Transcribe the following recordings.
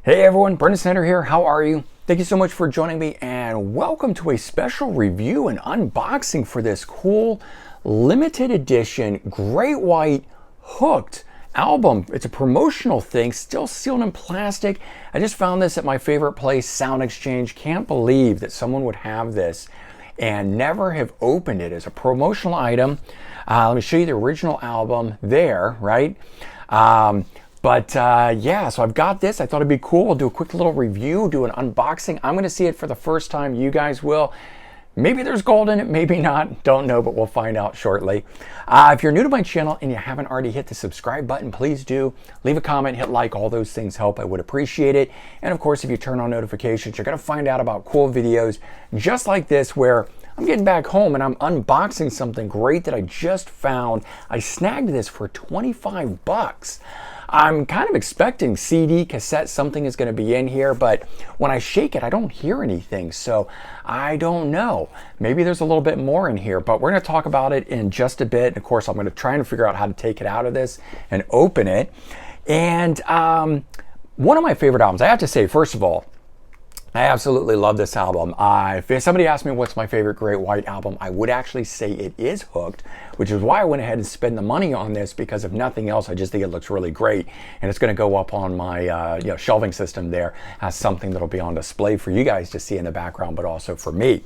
Hey everyone, Brendan Snyder here. How are you? Thank you so much for joining me and welcome to a special review and unboxing for this cool limited edition Great White Hooked album. It's a promotional thing, still sealed in plastic. I just found this at my favorite place, Sound Exchange. Can't believe that someone would have this and never have opened it as a promotional item. Let me show you the original album there, right? Yeah, so I've got this. I thought it'd be cool. We'll do a quick little review, do an unboxing. I'm going to see it for the first time. You guys will. Maybe there's gold in it, maybe not. Don't know, but we'll find out shortly. If you're new to my channel and you haven't already hit the subscribe button, please do. Leave a comment, hit like. All those things help. I would appreciate it. And of course, if you turn on notifications, you're going to find out about cool videos just like this where I'm getting back home and I'm unboxing something great that I just found. I snagged this for 25 bucks. I'm kind of expecting CD, cassette, something is going to be in here, but when I shake it, I don't hear anything, so I don't know. Maybe there's a little bit more in here, but we're going to talk about it in just a bit. Of course, I'm going to try and figure out how to take it out of this and open it. And one of my favorite albums, I have to say, first of all, I absolutely love this album. If somebody asked me what's my favorite Great White album, I would actually say it is Hooked, which is why I went ahead and spent the money on this, because if nothing else, I just think it looks really great. And it's going to go up on my shelving system there as something that'll be on display for you guys to see in the background, but also for me.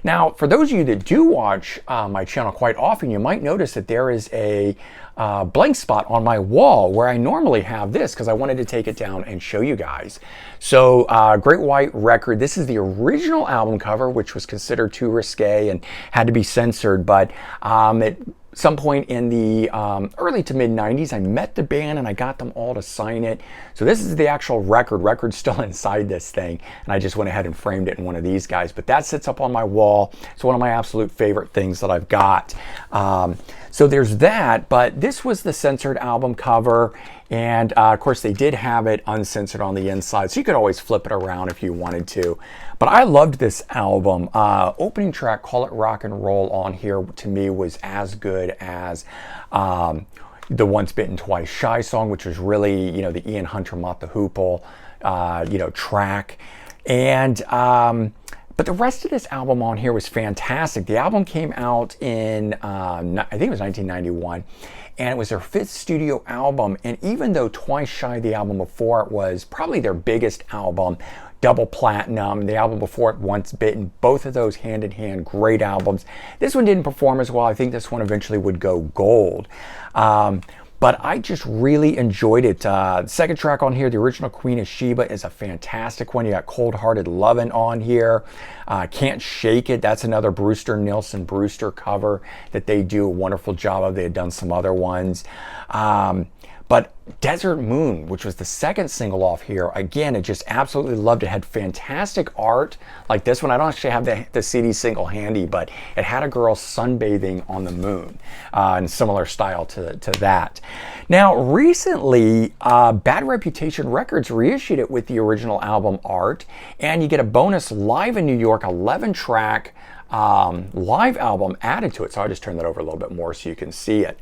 Now, for those of you that do watch my channel quite often, you might notice that there is a blank spot on my wall where I normally have this because I wanted to take it down and show you guys. So Great White record, this is the original album cover, which was considered too risque and had to be censored, but at some point in the early to mid 90s, I met the band and I got them all to sign it. So this is the actual record's still inside this thing, and I just went ahead and framed it in one of these guys, but that sits up on my wall. It's one of my absolute favorite things that I've got. So there's that, but this was the censored album cover, and of course they did have it uncensored on the inside, so you could always flip it around if you wanted to. But I loved this album. Opening track, Call It Rock and Roll, on here to me was as good as the Once Bitten Twice Shy song, which was really, the Ian Hunter Mott the Hoople, track. And but the rest of this album on here was fantastic. The album came out in, I think it was 1991, and it was their 5th studio album. And even though Twice Shy, the album before it, was probably their biggest album, double platinum, the album before it, Once Bitten, both of those hand in hand, great albums. This one didn't perform as well. I think this one eventually would go gold. But I just really enjoyed it. The second track on here, the original Queen of Sheba, is a fantastic one. You got Cold Hearted Lovin' on here. Can't Shake It. That's another Brewster Nielsen Brewster cover that they do a wonderful job of. They had done some other ones. But Desert Moon, which was the second single off here, again, I just absolutely loved it. It had fantastic art like this one. I don't actually have the CD single handy, but it had a girl sunbathing on the moon in similar style to that. Now, recently, Bad Reputation Records reissued it with the original album art, and you get a bonus Live in New York 11-track live album added to it. So I'll just turn that over a little bit more so you can see it.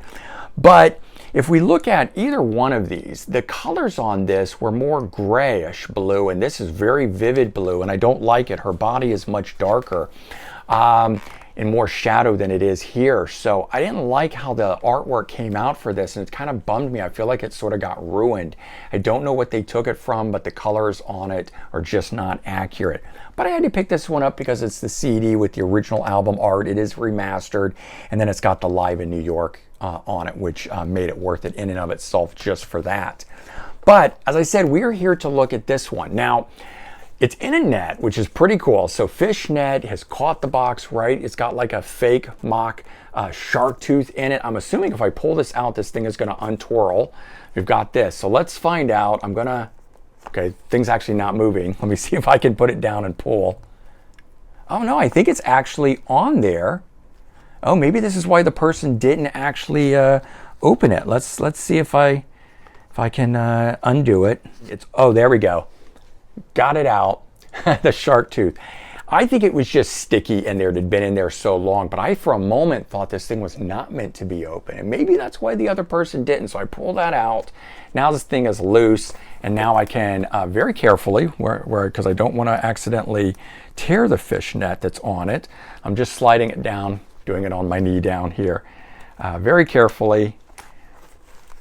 But if we look at either one of these, the colors on this were more grayish blue, and this is very vivid blue, and I don't like it. Her body is much darker and more shadow than it is here. So I didn't like how the artwork came out for this, and it kind of bummed me. I feel like it sort of got ruined. I don't know what they took it from, but the colors on it are just not accurate. But I had to pick this one up because it's the CD with the original album art. It is remastered, and then it's got the Live in New York on it, which made it worth it in and of itself just for that. But as I said, we're here to look at this one. Now, it's in a net, which is pretty cool. So Fishnet has caught the box right. It's got like a fake mock shark tooth in it. I'm assuming if I pull this out, this thing is going to untwirl. We've got this. So let's find out. Okay, thing's actually not moving. Let me see if I can put it down and pull. Oh no, I think it's actually on there. Oh, maybe this is why the person didn't actually open it. Let's see if I can undo it. Oh, there we go. Got it out. The shark tooth. I think it was just sticky in there. It had been in there so long, but I for a moment thought this thing was not meant to be open, and maybe that's why the other person didn't. So I pulled that out. Now this thing is loose, and now I can very carefully, because I don't want to accidentally tear the fishnet that's on it. I'm just sliding it down, doing it on my knee down here, very carefully.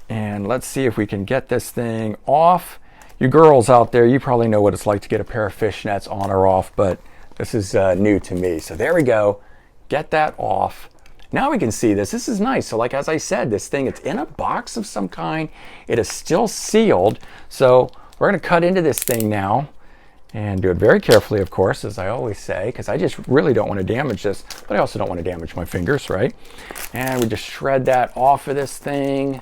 And let's see if we can get this thing off. You girls out there, you probably know what it's like to get a pair of fishnets on or off, but this is new to me. So there we go. Get that off. Now we can see this. This is nice. So like as I said, this thing, it's in a box of some kind. It is still sealed. So we're going to cut into this thing now and do it very carefully, of course, as I always say, because I just really don't want to damage this, but I also don't want to damage my fingers, right? And we just shred that off of this thing.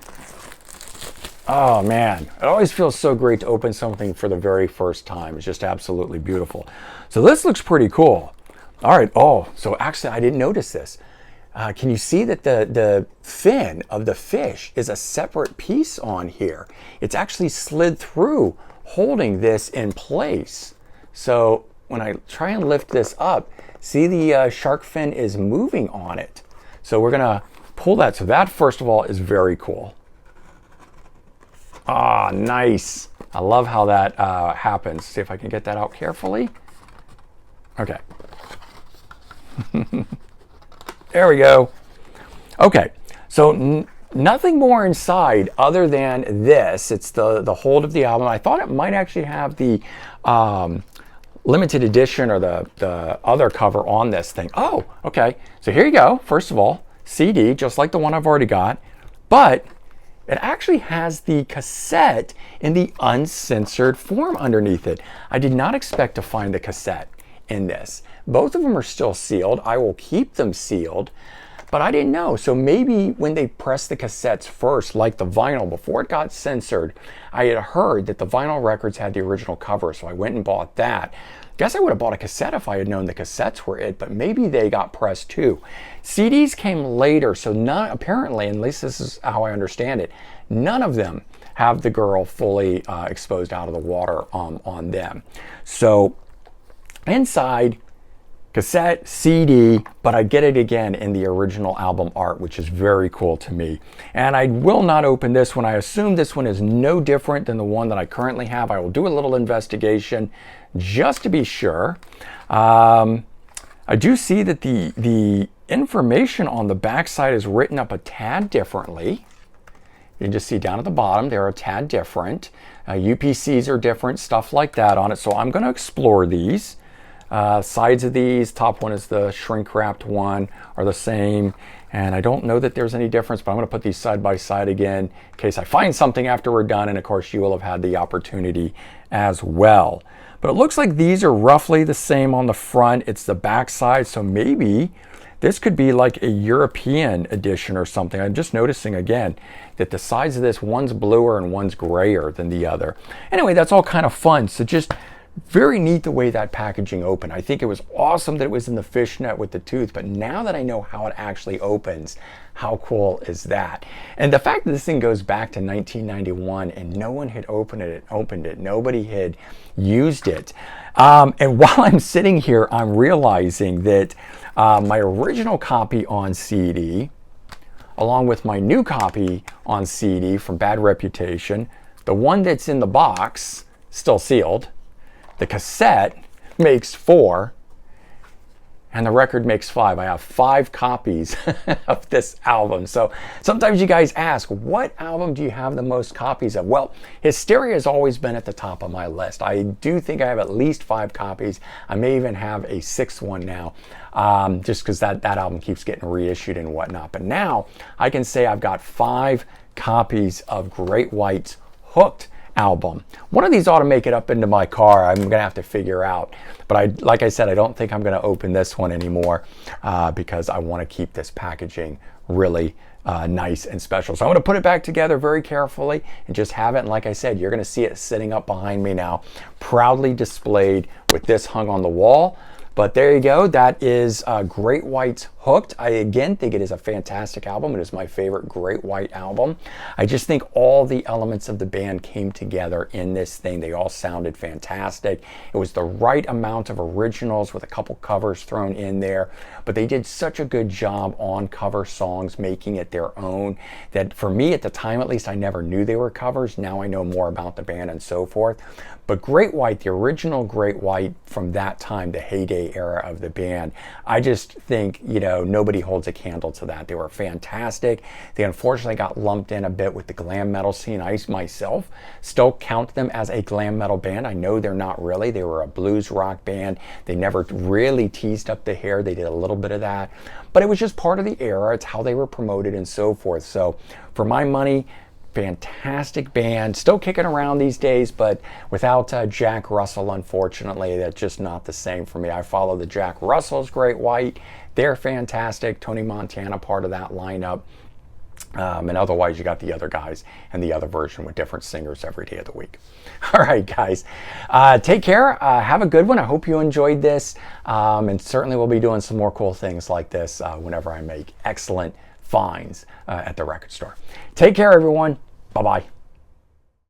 Oh man, it always feels so great to open something for the very first time. It's just absolutely beautiful. So this looks pretty cool. All right, oh, so actually I didn't notice this. Can you see that the fin of the fish is a separate piece on here? It's actually slid through, holding this in place. So when I try and lift this up, see the shark fin is moving on it. So we're gonna pull that. So that, first of all, is very cool. Ah, nice. I love how that happens. See if I can get that out carefully. Okay. There we go. Okay, so nothing more inside other than this. It's the hold of the album. I thought it might actually have the limited edition or the other cover on this thing. Oh, okay. So here you go. First of all, CD, just like the one I've already got, but it actually has the cassette in the uncensored form underneath it. I did not expect to find the cassette in this. Both of them are still sealed. I will keep them sealed, but I didn't know. So maybe when they pressed the cassettes first, like the vinyl, before it got censored, I had heard that the vinyl records had the original cover, so I went and bought that. Guess I would have bought a cassette if I had known the cassettes were it, but maybe they got pressed too. CDs came later, so none, apparently, at least this is how I understand it, none of them have the girl fully exposed out of the water on them. So inside, cassette, CD, but I get it again in the original album art, which is very cool to me. And I will not open this one. I assume this one is no different than the one that I currently have. I will do a little investigation just to be sure. I do see that the information on the backside is written up a tad differently. You can just see down at the bottom, they're a tad different. UPCs are different, stuff like that on it. So I'm going to explore these. Sides of these, top one is the shrink wrapped one, are the same, and I don't know that there's any difference, but I'm going to put these side by side again in case I find something after we're done, and of course you will have had the opportunity as well. But it looks like these are roughly the same on the front. It's the back side, so maybe this could be like a European edition or something. I'm just noticing again that the sides of this, one's bluer and one's grayer than the other. Anyway, that's all kind of fun. So just very neat the way that packaging opened. I think it was awesome that it was in the fishnet with the tooth, but now that I know how it actually opens, how cool is that? And the fact that this thing goes back to 1991 and no one had opened it, nobody had used it. And while I'm sitting here, I'm realizing that my original copy on CD, along with my new copy on CD from Bad Reputation, the one that's in the box, still sealed, the cassette makes 4, and the record makes 5. I have 5 copies of this album. So sometimes you guys ask, what album do you have the most copies of? Well, Hysteria has always been at the top of my list. I do think I have at least 5 copies. I may even have a 6th one now, just because that album keeps getting reissued and whatnot. But now I can say I've got 5 copies of Great White's Hooked album. One of these ought to make it up into my car. I'm gonna have to figure out, but like I said, I don't think I'm gonna open this one anymore because I want to keep this packaging really nice and special. So I'm gonna put it back together very carefully and just have it, and like I said, you're gonna see it sitting up behind me now, proudly displayed with this hung on the wall. But there you go, that is Great White's Hook hooked. I again think it is a fantastic album. It is my favorite Great White album. I just think all the elements of the band came together in this thing. They all sounded fantastic. It was the right amount of originals with a couple covers thrown in there, but they did such a good job on cover songs, making it their own, that for me at the time at least, I never knew they were covers. Now I know more about the band and so forth. But Great White, the original Great White from that time, the heyday era of the band, I just think, you know, nobody holds a candle to that. They were fantastic. They unfortunately got lumped in a bit with the glam metal scene. I myself still count them as a glam metal band. I know they're not really. They were a blues rock band. They never really teased up the hair. They did a little bit of that. But it was just part of the era. It's how they were promoted and so forth. So for my money, fantastic band, still kicking around these days, but without Jack Russell, unfortunately, that's just not the same for me. I follow the Jack Russell's Great White. They're fantastic. Tony Montana, part of that lineup. And otherwise, you got the other guys and the other version with different singers every day of the week. All right, guys. Take care. Have a good one. I hope you enjoyed this. And certainly we'll be doing some more cool things like this whenever I make excellent finds at the record store. Take care, everyone. Bye-bye.